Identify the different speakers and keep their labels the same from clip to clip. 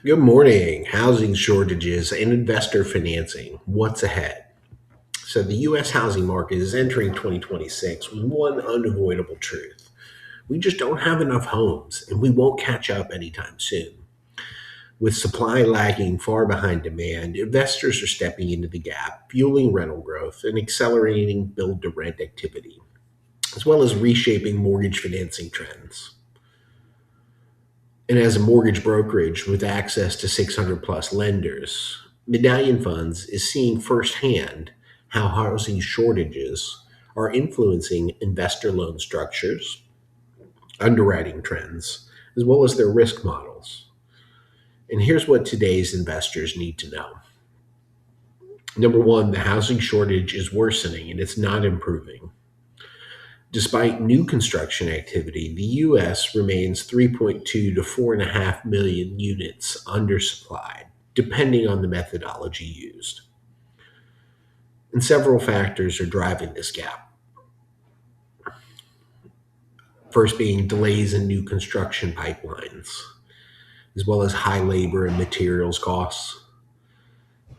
Speaker 1: Good morning. Housing shortages and investor financing. What's ahead? So, the U.S. housing market is entering 2026 with one unavoidable truth. We just don't have enough homes, and we won't catch up anytime soon. With supply lagging far behind demand, investors are stepping into the gap, fueling rental growth and accelerating build to rent activity, as well as reshaping mortgage financing trends. And as a mortgage brokerage with access to 600 plus lenders, Medallion Funds is seeing firsthand how housing shortages are influencing investor loan structures, underwriting trends, as well as their risk models. And here's what today's investors need to know. Number one, the housing shortage is worsening and it's not improving. Despite new construction activity, the U.S. remains 3.2 to 4.5 million units undersupplied, depending on the methodology used. And several factors are driving this gap. First being delays in new construction pipelines, as well as high labor and materials costs,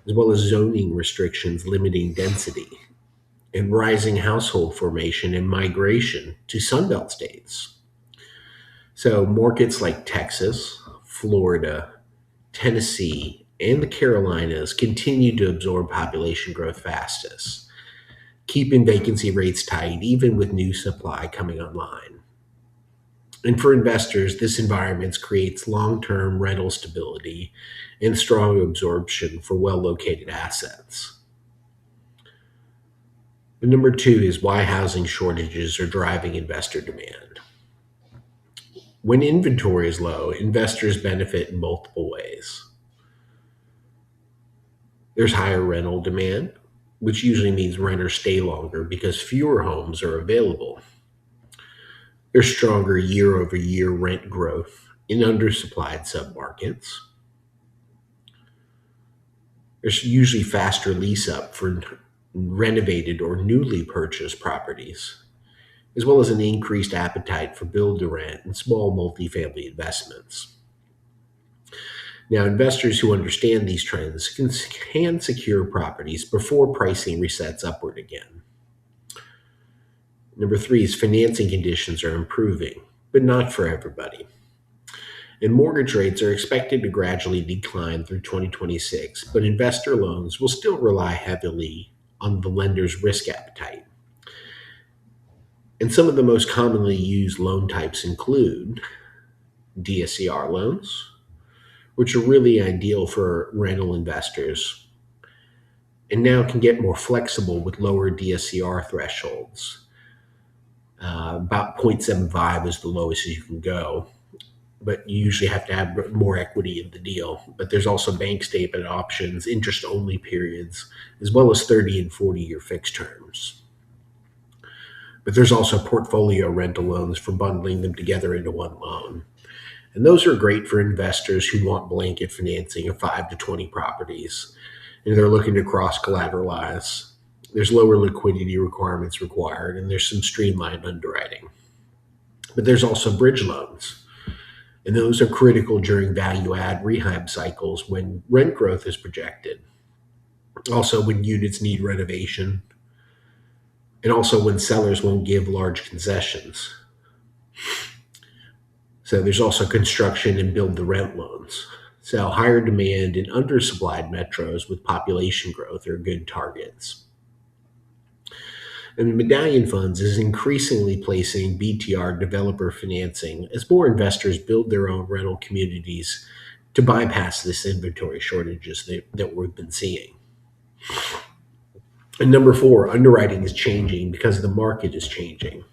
Speaker 1: as well as zoning restrictions limiting density, and rising household formation and migration to Sunbelt states. So, markets like Texas, Florida, Tennessee, and the Carolinas continue to absorb population growth fastest, keeping vacancy rates tight even with new supply coming online. And for investors, this environment creates long term rental stability and strong absorption for well located assets. And number two is why housing shortages are driving investor demand. When inventory is low, investors benefit in multiple ways. There's higher rental demand, which usually means renters stay longer because fewer homes are available. There's stronger year over year rent growth in undersupplied submarkets. There's usually faster lease up for renovated or newly purchased properties, as well as an increased appetite for build to rent and small multifamily investments. Now, investors who understand these trends can secure properties before pricing resets upward again. Number three is financing conditions are improving, but not for everybody. And mortgage rates are expected to gradually decline through 2026, but investor loans will still rely heavily on the lender's risk appetite. And some of the most commonly used loan types include DSCR loans, which are really ideal for rental investors and now can get more flexible with lower DSCR thresholds. About 0.75 is the lowest you can go, but you usually have to have more equity in the deal. But there's also bank statement options, interest only periods, as well as 30 and 40-year fixed terms. But there's also portfolio rental loans for bundling them together into one loan. And those are great for investors who want blanket financing of 5 to 20 properties and they're looking to cross collateralize. There's lower liquidity requirements required, and there's some streamlined underwriting. But there's also bridge loans, and those are critical during value add rehab cycles when rent growth is projected. Also, when units need renovation, and also when sellers won't give large concessions. So there's also construction and build to rent loans. So higher demand in undersupplied metros with population growth are good targets. And Medallion Funds is increasingly placing BTR developer financing as more investors build their own rental communities to bypass this inventory shortages that we've been seeing. And number four, underwriting is changing because the market is changing.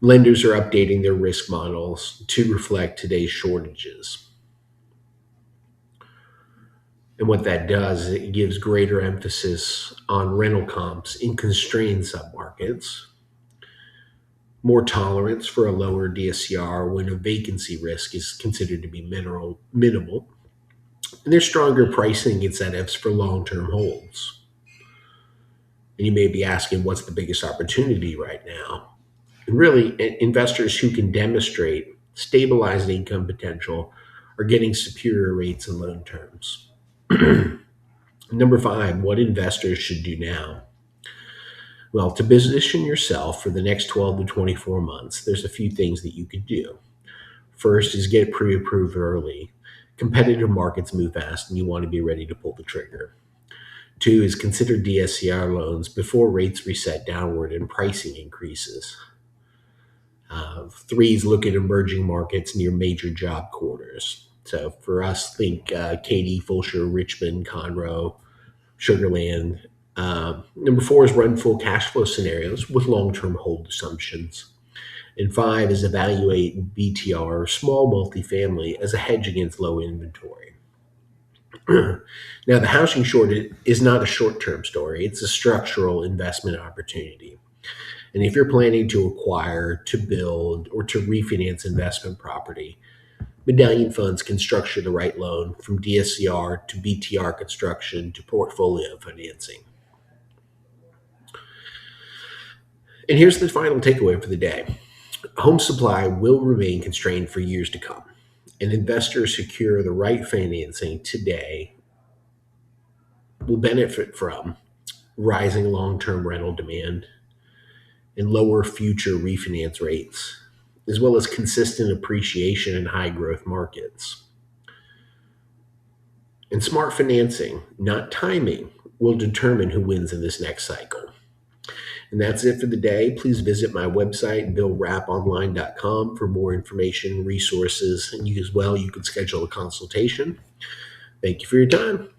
Speaker 1: Lenders are updating their risk models to reflect today's shortages. And what that does is it gives greater emphasis on rental comps in constrained submarkets, more tolerance for a lower DSCR when a vacancy risk is considered to be minimal, and there's stronger pricing incentives for long-term holds. And you may be asking, what's the biggest opportunity right now? And really, investors who can demonstrate stabilized income potential are getting superior rates and loan terms. Number five, what investors should do now. Well, to position yourself for the next 12 to 24 months, there's a few things that you could do. First is get pre-approved early. Competitive markets move fast and you want to be ready to pull the trigger. Two is consider DSCR loans before rates reset downward and pricing increases. Three is look at emerging markets near major job quarters. So for us, think Katy, Fulshire, Richmond, Conroe, Sugarland. Number four is run full cash flow scenarios with long-term hold assumptions. And five is evaluate BTR, small multifamily, as a hedge against low inventory. Now, the housing shortage is not a short-term story. It's a structural investment opportunity. And if you're planning to acquire, to build, or to refinance investment property, Medallion Funds can structure the right loan from DSCR to BTR construction to portfolio financing. And here's the final takeaway for the day. Home supply will remain constrained for years to come, and investors who secure the right financing today will benefit from rising long-term rental demand and lower future refinance rates, as well as consistent appreciation in high growth markets. And smart financing, not timing, will determine who wins in this next cycle. And that's it for the day. Please visit my website, billrapponline.com, for more information, resources, and you as well. You can schedule a consultation. Thank you for your time.